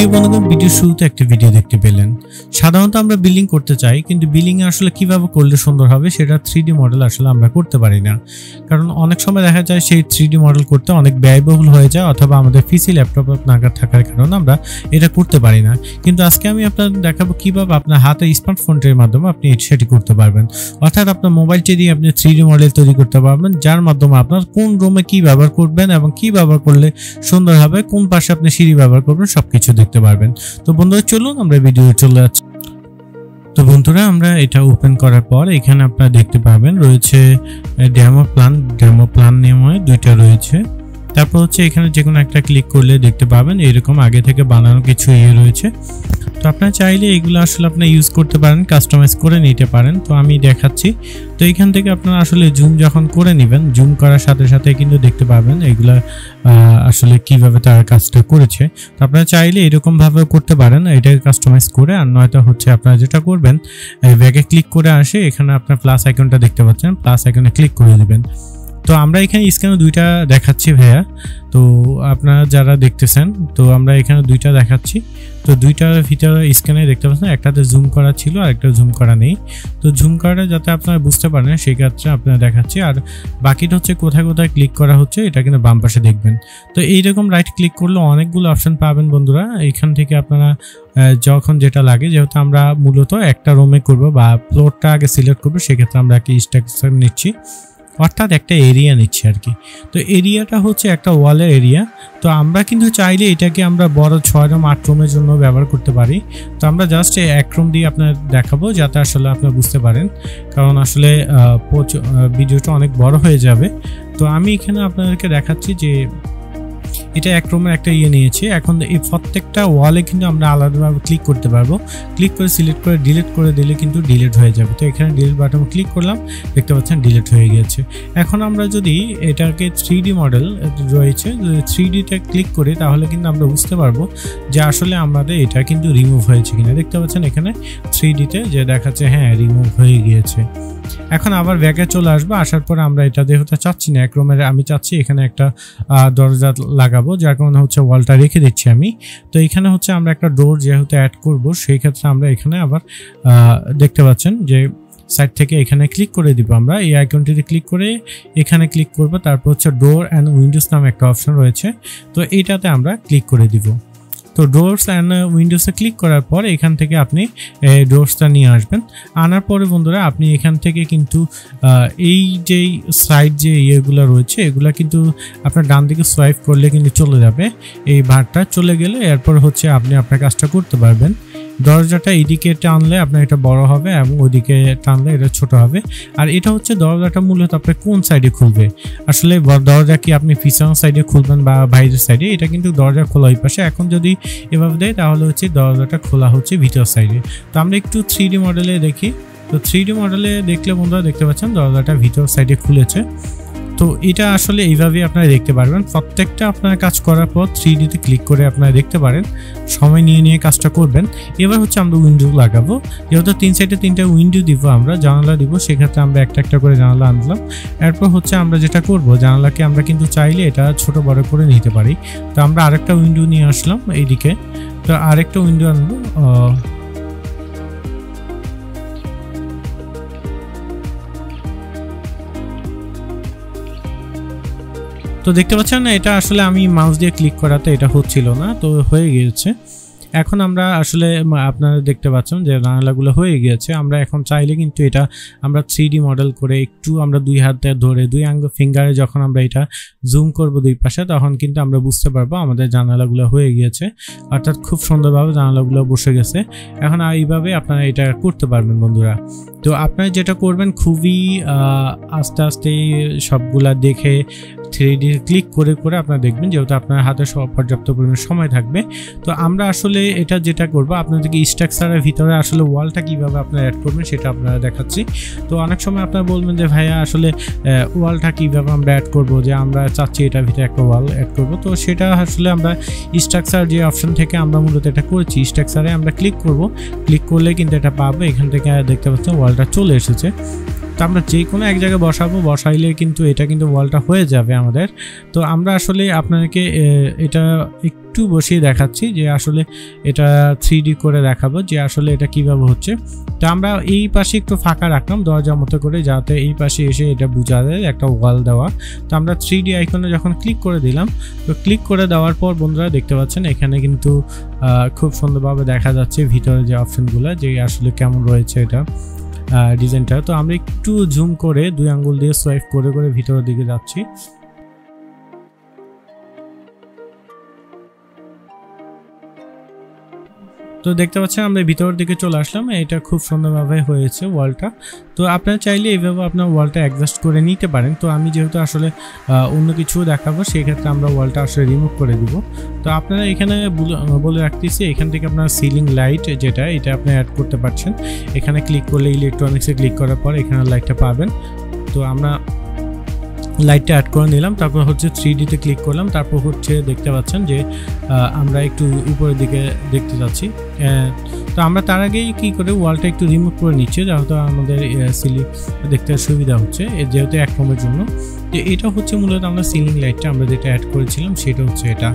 প্রিয় বন্ধুগণ, ভিডিও শুরুতে একটা ভিডিও দেখতে পেলেন। সাধারণত আমরা বিল্ডিং করতে চাই, কিন্তু বিল্ডিং এ আসলে কিভাবে করলে সুন্দর হবে সেটা 3D মডেল আসলে আমরা করতে পারি না। কারণ অনেক সময় দেখা যায় সেই 3D মডেল করতে অনেক ব্যয়বহুল হয়ে যায়, অথবা আমাদের পিসি ল্যাপটপ নাগাদ থাকার কারণে আমরা এটা করতে পারি না। কিন্তু আজকে আমি আপনাদের দেখাবো কিভাবে আপনার হাতে স্মার্টফোনটির মাধ্যমে আপনি সেটি করতে পারবেন। অর্থাৎ আপনার মোবাইলটি দিয়ে আপনি 3D মডেল তৈরি করতে পারবেন, যার মাধ্যমে আপনার কোন রুমে কি ব্যবহার করবেন এবং কি ব্যবহার করলে সুন্দর হবে, কোন পাশে আপনি সিঁড়ি ব্যবহার করবেন, সবকিছু দেখতে পারবেন। তো বন্ধুরা চলুন আমরা ভিডিও চলে যাচ্ছি। তো বন্ধুরা, আমরা এটা ওপেন করার পর এখানে আপনারা দেখতে পাবেন রয়েছে ডেমো প্ল্যান নামে দুইটা রয়েছে। তারপর হচ্ছে এখানে যে কোনো একটা ক্লিক করলে দেখতে পাবেন এরকম আগে থেকে বানানো কিছু রয়েছে। তো আপনারা চাইলে এগুলো আসলে আপনারা ইউজ করতে পারেন, কাস্টমাইজ করে নিতে পারেন। তো আমি দেখাচ্ছি। তো এখান থেকে আপনারা আসলে জুম যখন করে নেবেন, জুম করার সাথে সাথে কিন্তু দেখতে পাবেন এগুলা আসলে কিভাবে তার কাজটা করেছে। তো আপনারা চাইলে এরকম ভাবে করতে পারেন, এটাকে কাস্টমাইজ করে। আর নয়তো হচ্ছে আপনারা যেটা করবেন, ব্যাগে ক্লিক করে আসে এখানে আপনার প্লাস আইকনটা দেখতে পাচ্ছেন, প্লাস আইকনে ক্লিক করে দিবেন। তো আমরা এখানে স্ক্যানে দুইটা দেখাচ্ছি ভাইয়া, তো আপনারা যারা দেখতেছেন, তো আমরা এখানে দুইটা দেখাচ্ছি। তো দুইটার ভিতরে স্ক্যানে দেখতে পাচ্ছেন একটাতে জুম করা ছিল আর একটা জুম করা নেই। তো জুম করাটা যাতে আপনারা বুঝতে পারেন সেই ক্ষেত্রে আপনারা দেখাচ্ছি। আর বাকিটা হচ্ছে কোথায় কোথায় ক্লিক করা হচ্ছে এটা কিন্তু বাম পাশে দেখবেন। তো এইরকম রাইট ক্লিক করলে অনেকগুলো অপশন পাবেন বন্ধুরা। এখান থেকে আপনারা যখন যেটা লাগে, যেহেতু আমরা মূলত একটা রুমে করব বা ফ্লোরটা আগে সিলেক্ট করবো, সেক্ষেত্রে আমরা একটা স্ট্রাকচার নিচ্ছি, অর্থাৎ একটা এরিয়া নিচ্ছি আর কি। তো এরিয়াটা হচ্ছে একটা ওয়ালের এরিয়া। তো আমরা কিন্তু চাইলে এটাকে আমরা বড় 6 রুম 8 রুমের জন্য ব্যবহার করতে পারি। তো আমরা জাস্ট এক রুম দিয়ে আপনার দেখাবো যাতে আসলে আপনারা বুঝতে পারেন, কারণ আসলে ভিডিওটা অনেক বড় হয়ে যাবে। তো আমি এখানে আপনাদেরকে দেখাচ্ছি যে এটা এক রুমের একটা নিয়েছি। এখন এই প্রত্যেকটা ওয়ালে কিন্তু আমরা আলাদাভাবে ক্লিক করতে পারবো। ক্লিক করে সিলেক্ট করে ডিলিট করে দিলে কিন্তু ডিলিট হয়ে যাবে। তো এখানে ডিলিট বাটনে ক্লিক করলাম, দেখতে পাচ্ছেন ডিলিট হয়ে গেছে। এখন আমরা যদি এটাকে 3D মডেল রয়েছে 3Dতে ক্লিক করি, তাহলে কিন্তু আমরা বুঝতে পারবো যে আসলে আমাদের এটা কিন্তু রিমুভ হয়েছে কিনা। দেখতে পাচ্ছেন এখানে 3Dতে যে দেখাচ্ছে হ্যাঁ রিমুভ হয়ে গিয়েছে। এখন আবার ব্যাগে চলে আসবো, আসার পর আমরা এটা যেহেতু চাচ্ছি না এক রুমের, আমি চাচ্ছি এখানে একটা দরজা লাগাবো, যার কারণে হচ্ছে ওয়ালটা রেখে দিচ্ছি আমি। তো এখানে হচ্ছে আমরা একটা ডোর যেহেতু অ্যাড করব, সেই ক্ষেত্রে আমরা এখানে আবার দেখতে পাচ্ছেন যে সাইড থেকে এখানে ক্লিক করে দিব। আমরা এই আইকনটিতে ক্লিক করে এখানে ক্লিক করব, তারপর হচ্ছে ডোর অ্যান্ড উইন্ডোজ নামে একটা অপশন রয়েছে, তো এইটাতে আমরা ক্লিক করে দিব। তো ডোরস অ্যান্ড উইন্ডোজে ক্লিক করার পর এখান থেকে আপনি ডোরসটা নিয়ে আসবেন। আনার পরে বন্ধুরা আপনি এখান থেকে কিন্তু এই যে সাইড যে ইয়েগুলো রয়েছে এগুলা কিন্তু আপনার ডান দিকে সোয়াইপ করলে কিন্তু চলে যাবে, এই বারটা চলে গেলে এরপর হচ্ছে আপনি আপনার কাজটা করতে পারবেন। দরজাটা এইদিকে টানলে আপনার এটা বড় হবে এবং ওইদিকে টানলে এটা ছোট হবে। আর এটা হচ্ছে দরজাটা মূলত আপনার কোন সাইডে খুলবে, আসলে দরজা কি আপনি পিছনের সাইডে খুলবেন বা বাইরের সাইডে, এটা কিন্তু দরজা খোলা ওই পাশে। এখন যদি এভাবে দেয় তাহলে হচ্ছে দরজাটা খোলা হচ্ছে ভিতর সাইডে। তো আমরা একটু 3D মডেলে দেখি। তো 3D মডেলে দেখলে বন্ধুরা দেখতে পাচ্ছেন দরজাটা ভিতর সাইডে খুলেছে। তো এটা আসলে এইভাবে আপনারা দেখতে পারবেন। প্রত্যেকটা আপনারা কাজ করার পর 3Dতে ক্লিক করে আপনারা দেখতে পারেন, সময় নিয়ে কাজটা করবেন। এবার হচ্ছে আমরা উইন্ডো লাগাবো, যেহেতু 3 সাইডে 3টা উইন্ডো দিব, আমরা জানালা দিব, সেক্ষেত্রে আমরা একটা একটা করে জানালা আনলাম। এরপর হচ্ছে আমরা যেটা করব, জানালাকে আমরা কিন্তু চাইলে এটা ছোট বড় করে নিতে পারি। তো আমরা আরেকটা উইন্ডো নিয়ে আসলাম এইদিকে। তো আরেকটা উইন্ডো আনবো, তো দেখতে পাচ্ছেন না, এটা আসলে আমি মাউস দিয়ে ক্লিক করাতে এটা হচ্ছিল না, তো হয়ে গিয়েছে। এখন আমরা আসলে আপনারা দেখতে পাচ্ছেন যে জানালাগুলো হয়ে গিয়েছে। আমরা এখন চাইলে কিন্তু এটা আমরা 3D মডেল করে একটু আমরা দুই হাতে ধরে দুই ফিঙ্গারে যখন আমরা এটা জুম করব দুই পাশে, তখন কিন্তু আমরা বুঝতে পারবো আমাদের জানালাগুলো হয়ে গিয়েছে, অর্থাৎ খুব সুন্দরভাবে জানালাগুলো বসে গেছে। এখন এইভাবে আপনারা এটা করতে পারবেন বন্ধুরা। তো আপনারা যেটা করবেন, খুবই আস্তে আস্তে সবগুলা দেখে 3D ক্লিক করে করে আপনারা দেখবেন, যেহেতু আপনার হাতে পর্যাপ্ত পরিমাণ সময় থাকবে। তো আমরা আসলে এটা যেটা করবো, আপনাদেরকে স্ট্রাকচারের ভিতরে আসলে ওয়ালটা কিভাবে আপনারা অ্যাড করবেন সেটা আপনারা দেখাচ্ছি। তো অনেক সময় আপনারা বলবেন যে ভাইয়া আসলে ওয়ালটা কিভাবে আমরা অ্যাড করব, যে আমরা চাচ্ছি এটার ভিতরে একটা ওয়াল অ্যাড করব। তো সেটা আসলে আমরা স্ট্রাকচার যে অপশন থেকে আমরা মূলত এটা করেছি, স্ট্রাকচারে আমরা ক্লিক করব, ক্লিক করলে কিন্তু এটা পাবো। এখান থেকে দেখতে পাচ্ছেন ওয়ালটা চলে এসেছে। তো আমরা যে কোনো এক জায়গায় বসাবো, বসাইলে কিন্তু এটা কিন্তু ওয়ালটা হয়ে যাবে আমাদের। তো আমরা আসলে আপনাদেরকে এটা একটু একটু বসিয়ে দেখাচ্ছি যে আসলে এটা 3D করে দেখাবো যে আসলে এটা কিভাবে হচ্ছে। তো আমরা এই পাশে একটু ফাঁকা রাখলাম দরজার মতো করে, যাতে এই পাশে এসে এটা বোঝা যায় একটা ওয়াল দেওয়া। তো আমরা 3D আইকনে যখন ক্লিক করে দিলাম, তো ক্লিক করে দেওয়ার পর বন্ধুরা দেখতে পাচ্ছেন এখানে কিন্তু খুব সুন্দরভাবে দেখা যাচ্ছে ভিতরে যে অপশনগুলো যে আসলে কেমন রয়েছে এটা ডিজাইনটা। তো আমরা একটু জুম করে 2 আঙ্গুল দিয়ে সোয়াইপ করে করে ভিতরের দিকে যাচ্ছি। তো দেখতে পাচ্ছেন আমরা ভিতরের দিকে চলে আসলাম, এটা খুব সুন্দরভাবে হয়েছে ওয়ালটা। তো আপনারা চাইলে এইভাবে আপনার ওয়ালটা অ্যাডজাস্ট করে নিতে পারেন। তো আমি যেহেতু আসলে অন্য কিছু দেখাবো, সেই ক্ষেত্রে আমরা ওয়ালটা আসলে রিমুভ করে দিব। তো আপনারা এখানে বলে রাখতেছি, এখান থেকে আপনার সিলিং লাইট যেটা এটা আপনি অ্যাড করতে পারছেন। এখানে ক্লিক করলে ইলেকট্রনিক্সে ক্লিক করার পর এখানে লাইটটা পাবেন। তো আমরা লাইটটা অ্যাড করে নিলাম, তারপর হচ্ছে 3D তে ক্লিক করলাম, তারপর হচ্ছে দেখতে পাচ্ছেন যে আমরা একটু উপরের দিকে দেখতে যাচ্ছি। তো আমরা তার আগেই কী করে ওয়ালটা একটু রিমুভ করে নিচ্ছি, যেহেতু আমাদের সিলিং দেখতে সুবিধা হচ্ছে যেহেতু এক রুমের জন্য। তো এটা হচ্ছে মূলত আমরা সিলিং লাইটটা আমরা যেটা অ্যাড করেছিলাম সেটা হচ্ছে এটা।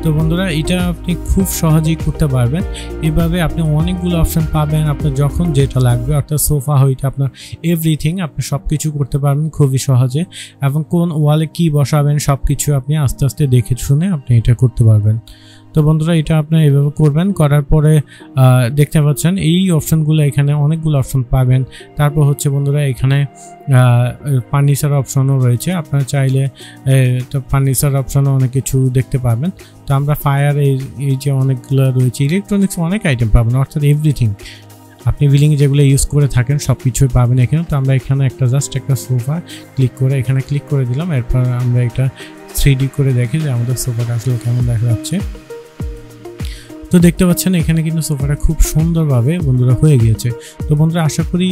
তো বন্ধুরা এটা আপনি খুব সহজেই করতে পারবেন। এভাবে আপনি অনেকগুলো অপশন পাবেন, আপনার যখন যেটা লাগবে, অর্থাৎ সোফা হইতে আপনার এভরিথিং আপনি সব কিছু করতে পারবেন খুবই সহজে, এবং কোন ওয়ালে কি বসাবেন সব কিছু আপনি আস্তে আস্তে দেখে শুনে আপনি এটা করতে পারবেন। তো বন্ধুরা এটা আপনারা এভাবে করবেন, করার পরে দেখতে পাচ্ছেন এই অপশনগুলো, এখানে অনেকগুলো অপশন পাবেন। তারপর হচ্ছে বন্ধুরা এখানে ফার্নিচার অপশনও রয়েছে, আপনারা চাইলে তো ফার্নিচার অপশনও অনেক কিছু দেখতে পাবেন। তো আমরা ফায়ার এই যে অনেকগুলো রয়েছে, ইলেকট্রনিক্স অনেক আইটেম পাবেন, অর্থাৎ এভরিথিং আপনি বিলিংয়ে যেগুলো ইউজ করে থাকেন সব কিছুই পাবেন এখানে। তো আমরা এখানে জাস্ট একটা সোফা ক্লিক করে এখানে ক্লিক করে দিলাম, এরপর আমরা এটা 3D করে দেখি যে আমাদের সোফাটা আসলে কেমন দেখা যাচ্ছে। তো দেখতে পাচ্ছেন এখানে কিন্তু সোফাটা খুব সুন্দরভাবে বন্ধুরা হয়ে গিয়েছে। তো বন্ধুরা আশা করি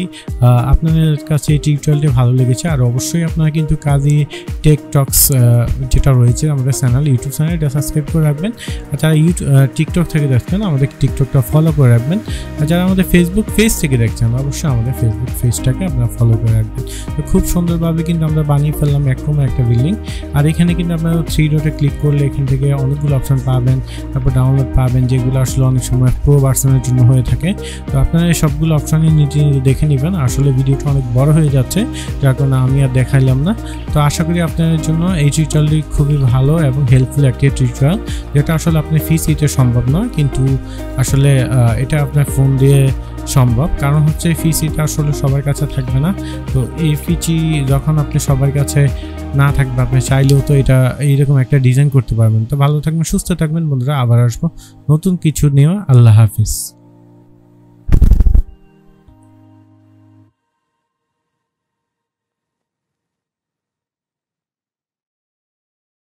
আপনাদের কাছে এই টিউটোরিয়ালটি ভালো লেগেছে, আর অবশ্যই আপনারা কিন্তু কাজী টেক টক্স যেটা রয়েছে আমাদের চ্যানেল, ইউটিউব চ্যানেল, এটা সাবস্ক্রাইব করে রাখবেন। আর যারা টিকটক থেকে দেখছেন আমাদের টিকটকটা ফলো করে রাখবেন। আর যারা আমাদের ফেসবুক পেজ থেকে দেখছেন অবশ্যই আমাদের ফেসবুক পেজটাকে আপনারা ফলো করে রাখবেন। তো খুব সুন্দরভাবে কিন্তু আমরা বানিয়ে ফেললাম একরকম একটা বিল্ডিং। আর এখানে কিন্তু আপনারা 3 ডটে ক্লিক করলে এখান থেকে অনেকগুলো অপশন পাবেন, তারপর ডাউনলোড পাবেন, যেগুলো আসলে অনেক সময় প্রো ভার্সনের জন্য হয়ে থাকে। তো আপনারা এই সবগুলো অপশনই নিজে নিজে দেখে নেবেন। আসলে ভিডিওটা অনেক বড় হয়ে যাচ্ছে, যার কারণে আমি আর দেখাইলাম না। তো আশা করি আপনাদের জন্য এই টিউটোরিয়ালটি খুবই ভালো এবং হেল্পফুল একটা টিউটোরিয়াল, যেটা আসলে আপনি ফিসিতে সম্ভব নয়, কিন্তু আসলে এটা আপনার ফোন দিয়ে সম্ভব। কারণ হচ্ছে ফিসিটা আসলে সবার কাছে থাকবে না। তো এই ফিচি যখন আপনি সবার কাছে না থাকবে, আপনি চাইলেও তো এটা এইরকম একটা ডিজাইন করতে পারবেন। তো ভালো থাকবেন, সুস্থ থাকবেন বন্ধুরা, আবার আসবো নতুন কিছু নিয়ে। আল্লাহ হাফিজ।